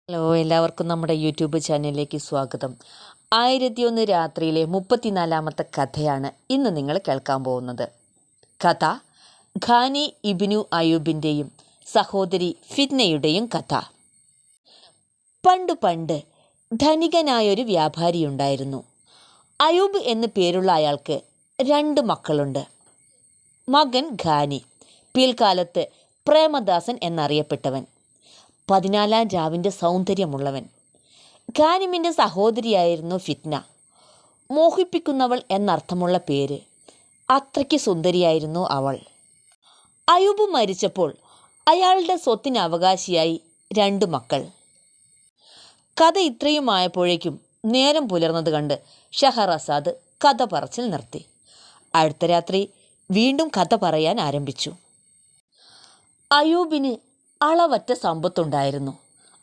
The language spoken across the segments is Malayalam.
ഹലോ, എല്ലാവർക്കും നമ്മുടെ യൂട്യൂബ് ചാനലിലേക്ക് സ്വാഗതം. 1001 രാത്രിയിലെ 34ാമത്തെ കഥയാണ് ഇന്ന് നിങ്ങൾ കേൾക്കാൻ പോകുന്നത്. കഥ ഖാനി ഇബ്നു അയ്യൂബിൻ്റെയും സഹോദരി ഫിത്നയുടെയും കഥ. പണ്ട് ധനികനായൊരു വ്യാപാരിയുണ്ടായിരുന്നു. അയ്യൂബ് എന്ന് പേരുള്ള അയാൾക്ക് 2 മക്കളുണ്ട്. മകൻ ഖാനി, പിൽക്കാലത്ത് പ്രേമദാസൻ എന്നറിയപ്പെട്ടവൻ, 14-ാം രാവിൻ്റെ സൗന്ദര്യമുള്ളവൻ. ഖാനിമിൻ്റെ സഹോദരിയായിരുന്നു ഫിത്ന, മോഹിപ്പിക്കുന്നവൾ എന്നർത്ഥമുള്ള പേര്. അത്രയ്ക്ക് സുന്ദരിയായിരുന്നു അവൾ. അയ്യൂബ് മരിച്ചപ്പോൾ അയാളുടെ സ്വത്തിന് അവകാശിയായി 2 മക്കൾ. കഥ ഇത്രയുമായപ്പോഴേക്കും നേരം പുലർന്നത് കണ്ട് ഷഹറസാദ് കഥ പറച്ചിൽ നിർത്തി. അടുത്ത രാത്രി വീണ്ടും കഥ പറയാൻ ആരംഭിച്ചു. അയ്യൂബിന് അളവറ്റ സമ്പത്തുണ്ടായിരുന്നു.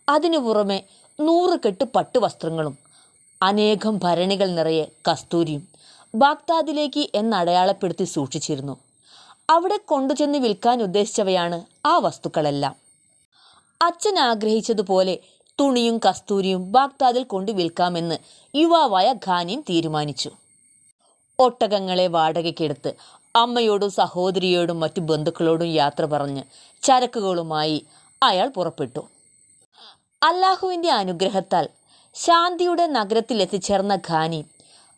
അതിനു പുറമെ 100 കെട്ട് പട്ടുവസ്ത്രങ്ങളും അനേകം ഭരണികൾ നിറയെ കസ്തൂരിയും ബാഗ്ദാദിലേക്ക് എന്നടയാളപ്പെടുത്തി സൂക്ഷിച്ചിരുന്നു. അവിടെ കൊണ്ടുചെന്ന് വിൽക്കാൻ ഉദ്ദേശിച്ചവയാണ് ആ വസ്തുക്കളെല്ലാം. അച്ഛൻ ആഗ്രഹിച്ചതുപോലെ തുണിയും കസ്തൂരിയും ബാഗ്ദാദിൽ കൊണ്ടു വിൽക്കാമെന്ന് യുവാവായ ഖാനിം തീരുമാനിച്ചു. ഒട്ടകങ്ങളെ വാടകയ്ക്കെടുത്ത് അമ്മയോടും സഹോദരിയോടും മറ്റു ബന്ധുക്കളോടും യാത്ര പറഞ്ഞ് ചരക്കുകളുമായി അയാൾ പുറപ്പെട്ടു. അല്ലാഹുവിൻ്റെ അനുഗ്രഹത്താൽ ശാന്തിയുടെ നഗരത്തിൽ എത്തിച്ചേർന്ന ഖാനി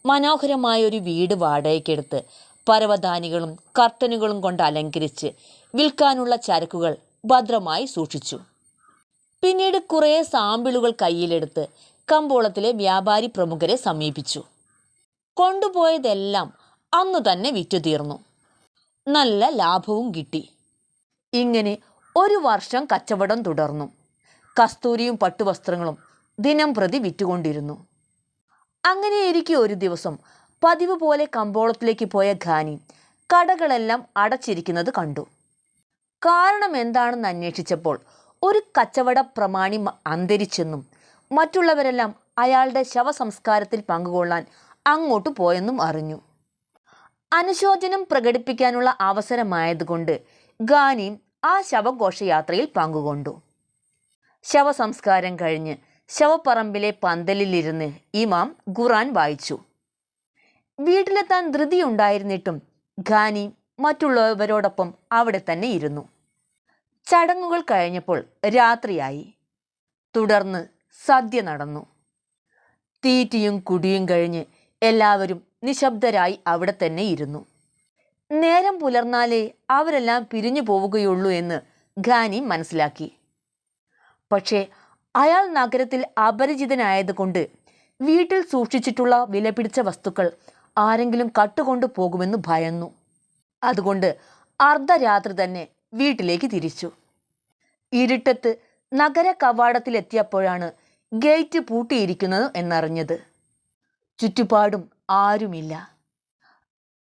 മനോഹരമായൊരു വീട് വാടകയ്ക്കെടുത്ത് പരവതാനികളും കർട്ടനുകളും കൊണ്ട് അലങ്കരിച്ച് വിൽക്കാനുള്ള ചരക്കുകൾ ഭദ്രമായി സൂക്ഷിച്ചു. പിന്നീട് കുറേ സാമ്പിളുകൾ കയ്യിലെടുത്ത് കമ്പോളത്തിലെ വ്യാപാരി പ്രമുഖരെ സമീപിച്ചു. കൊണ്ടുപോയതെല്ലാം അന്നു തന്നെ വിറ്റുതീർന്നു. നല്ല ലാഭവും കിട്ടി. ഇങ്ങനെ 1 വർഷം കച്ചവടം തുടർന്നു. കസ്തൂരിയും പട്ടുവസ്ത്രങ്ങളും ദിനം പ്രതി വിറ്റുകൊണ്ടിരുന്നു. അങ്ങനെയിരിക്കെ ഒരു ദിവസം പതിവ് പോലെ കമ്പോളത്തിലേക്ക് പോയ ഖാനി കടകളെല്ലാം അടച്ചിരിക്കുന്നത് കണ്ടു. കാരണം എന്താണെന്ന് അന്വേഷിച്ചപ്പോൾ ഒരു കച്ചവട പ്രമാണി അന്തരിച്ചെന്നും മറ്റുള്ളവരെല്ലാം അയാളുടെ ശവസംസ്കാരത്തിൽ പങ്കുകൊള്ളാൻ അങ്ങോട്ട് പോയെന്നും അറിഞ്ഞു. അനുശോചനം പ്രകടിപ്പിക്കാനുള്ള അവസരമായതുകൊണ്ട് ഖാനി ആ ശവഘോഷയാത്രയിൽ പങ്കുകൊണ്ടു. ശവസംസ്കാരം കഴിഞ്ഞ് ശവപ്പറമ്പിലെ പന്തലിലിരുന്ന് ഇമാം ഖുർആൻ വായിച്ചു. വീട്ടിലെത്താൻ ധൃതിയുണ്ടായിരുന്നിട്ടും ഖാനി മറ്റുള്ളവരോടൊപ്പം അവിടെ തന്നെ ഇരുന്നു. ചടങ്ങുകൾ കഴിഞ്ഞപ്പോൾ രാത്രിയായി. തുടർന്ന് സദ്യ നടന്നു. തീറ്റിയും കുടിയും കഴിഞ്ഞ് എല്ലാവരും നിശബ്ദരായി അവിടെ തന്നെ ഇരുന്നു. നേരം പുലർന്നാലേ അവരെല്ലാം പിരിഞ്ഞു പോവുകയുള്ളൂ എന്ന് ഖാനി മനസ്സിലാക്കി. പക്ഷേ അയാൾ നഗരത്തിൽ അപരിചിതനായതുകൊണ്ട് വീട്ടിൽ സൂക്ഷിച്ചിട്ടുള്ള വിലപിടിച്ച വസ്തുക്കൾ ആരെങ്കിലും കട്ടുകൊണ്ടു പോകുമെന്ന് ഭയന്നു. അതുകൊണ്ട് അർദ്ധരാത്രി തന്നെ വീട്ടിലേക്ക് തിരിച്ചു. ഇരുട്ടത്ത് നഗര കവാടത്തിലെത്തിയപ്പോഴാണ് ഗേറ്റ് പൂട്ടിയിരിക്കുന്നത് എന്നറിഞ്ഞത്. ചുറ്റുപാടും ആരുമില്ല.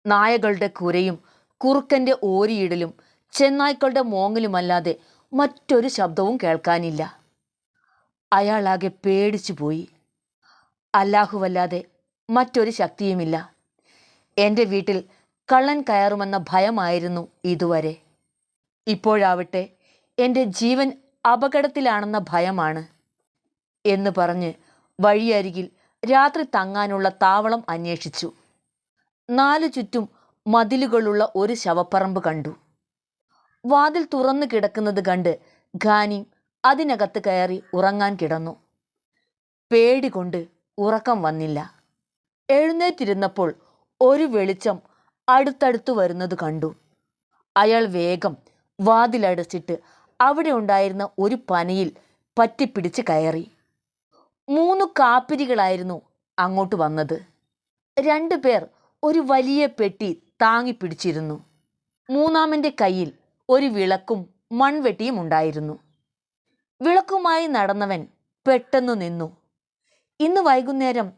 നായകളുടെ കുരയും കുറുക്കൻ്റെ ഓരിയിടലും ചെന്നായ്ക്കളുടെ മോങ്ങലുമല്ലാതെ മറ്റൊരു ശബ്ദവും കേൾക്കാനില്ല. അയാളാകെ പേടിച്ചു പോയി. അല്ലാഹുവല്ലാതെ മറ്റൊരു ശക്തിയുമില്ല. എൻ്റെ വീട്ടിൽ കള്ളൻ കയറുമെന്ന ഭയമായിരുന്നു ഇതുവരെ. ഇപ്പോഴാവട്ടെ എൻ്റെ ജീവൻ അപകടത്തിലാണെന്ന ഭയമാണ് എന്ന് പറഞ്ഞ് വഴിയരികിൽ രാത്രി തങ്ങാനുള്ള താവളം അന്വേഷിച്ചു. 4 ചുറ്റും മതിലുകളുള്ള ഒരു ശവപ്പറമ്പ് കണ്ടു. വാതിൽ തുറന്നു കിടക്കുന്നത് കണ്ട് ഖാനി അതിനകത്ത് കയറി ഉറങ്ങാൻ കിടന്നു. പേടി കൊണ്ട് ഉറക്കം വന്നില്ല. എഴുന്നേറ്റിരുന്നപ്പോൾ ഒരു വെളിച്ചം അടുത്തടുത്ത് വരുന്നത് കണ്ടു. അയാൾ വേഗം വാതിലടച്ചിട്ട് അവിടെ ഉണ്ടായിരുന്ന ഒരു പനയിൽ പറ്റിപ്പിടിച്ച് കയറി. 3 കാപ്പിരികളായിരുന്നു അങ്ങോട്ട് വന്നത്. 2 പേർ ഒരു വലിയ പെട്ടി താങ്ങിപ്പിടിച്ചിരുന്നു. 3-ാമൻ്റെ കയ്യിൽ ഒരു വിളക്കും മൺവെട്ടിയും ഉണ്ടായിരുന്നു. വിളക്കുമായി നടന്നവൻ പെട്ടെന്ന് നിന്നു. ഇന്ന് വൈകുന്നേരം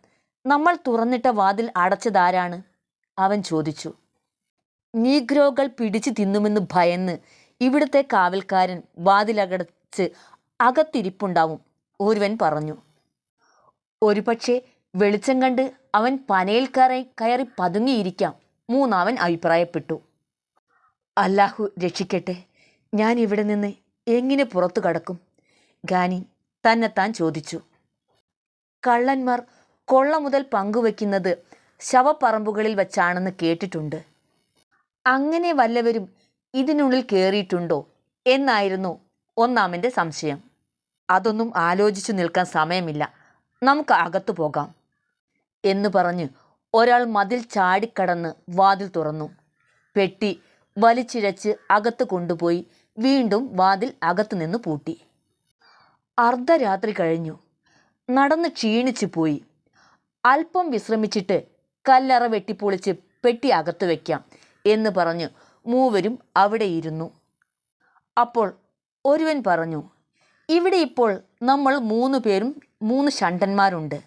നമ്മൾ തുറന്നിട്ട വാതിൽ അടച്ചതാരാണ്? അവൻ ചോദിച്ചു. നീഗ്രോകൾ പിടിച്ചു തിന്നുമെന്ന് ഭയന്ന് ഇവിടുത്തെ കാവൽക്കാരൻ വാതിലടച്ച് അകത്തിരിപ്പുണ്ടാവും, ഒരുവൻ പറഞ്ഞു. ഒരുപക്ഷെ വെളിച്ചം കണ്ട് അവൻ പനയിൽ കയറി പതുങ്ങിയിരിക്കാം, 3-ാമൻ അഭിപ്രായപ്പെട്ടു. അല്ലാഹു രക്ഷിക്കട്ടെ, ഞാൻ ഇവിടെ നിന്ന് എങ്ങനെ പുറത്തു കടക്കും? ഖാനി തന്നെത്താൻ ചോദിച്ചു. കള്ളന്മാർ കൊള്ള മുതൽ പങ്കുവെക്കുന്നത് ശവപ്പറമ്പുകളിൽ വച്ചാണെന്ന് കേട്ടിട്ടുണ്ട്. അങ്ങനെ വല്ലവരും ഇതിനുള്ളിൽ കയറിയിട്ടുണ്ടോ എന്നായിരുന്നു ഒന്നാമൻ്റെ സംശയം. അതൊന്നും ആലോചിച്ചു നിൽക്കാൻ സമയമില്ല, നമുക്ക് അകത്തു പോകാം എന്ന് പറഞ്ഞ് ഒരാൾ മതിൽ ചാടിക്കടന്ന് വാതിൽ തുറന്നു. പെട്ടി വലിച്ചിഴച്ച് അകത്ത് കൊണ്ടുപോയി വീണ്ടും വാതിൽ അകത്തു നിന്ന് പൂട്ടി. അർദ്ധരാത്രി കഴിഞ്ഞു. നടന്ന് ക്ഷീണിച്ചു പോയി. അല്പം വിശ്രമിച്ചിട്ട് കല്ലറ വെട്ടിപ്പൊളിച്ച് പെട്ടി അകത്ത് വയ്ക്കാം എന്ന് പറഞ്ഞ് മൂവരും അവിടെ ഇരുന്നു. അപ്പോൾ ഒരുവൻ പറഞ്ഞു, ഇവിടെ ഇപ്പോൾ നമ്മൾ 3 പേരും 3 ഷണ്ടന്മാരുണ്ട്.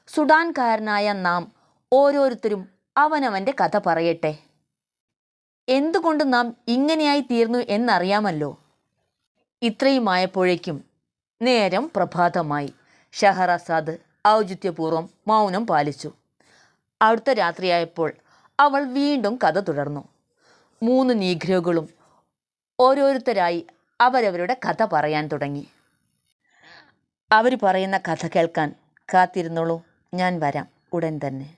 സുഡാൻകാരനായ നാം ഓരോരുത്തരും അവനവൻ്റെ കഥ പറയട്ടെ. എന്തുകൊണ്ട് നാം ഇങ്ങനെയായി തീർന്നു എന്നറിയാമല്ലോ. ഇത്രയുമായപ്പോഴേക്കും നേരം പ്രഭാതമായി. ഷഹറസാദ് ഔചിത്യപൂർവ്വം മൗനം പാലിച്ചു. അടുത്ത രാത്രിയായപ്പോൾ അവൾ വീണ്ടും കഥ തുടർന്നു. 3 നീഗ്രോകളും ഓരോരുത്തരായി അവരവരുടെ കഥ പറയാൻ തുടങ്ങി. അവർ പറയുന്ന കഥ കേൾക്കാൻ കാത്തിരുന്നോളൂ, ഞാൻ വരാം ഉടൻ തന്നെ.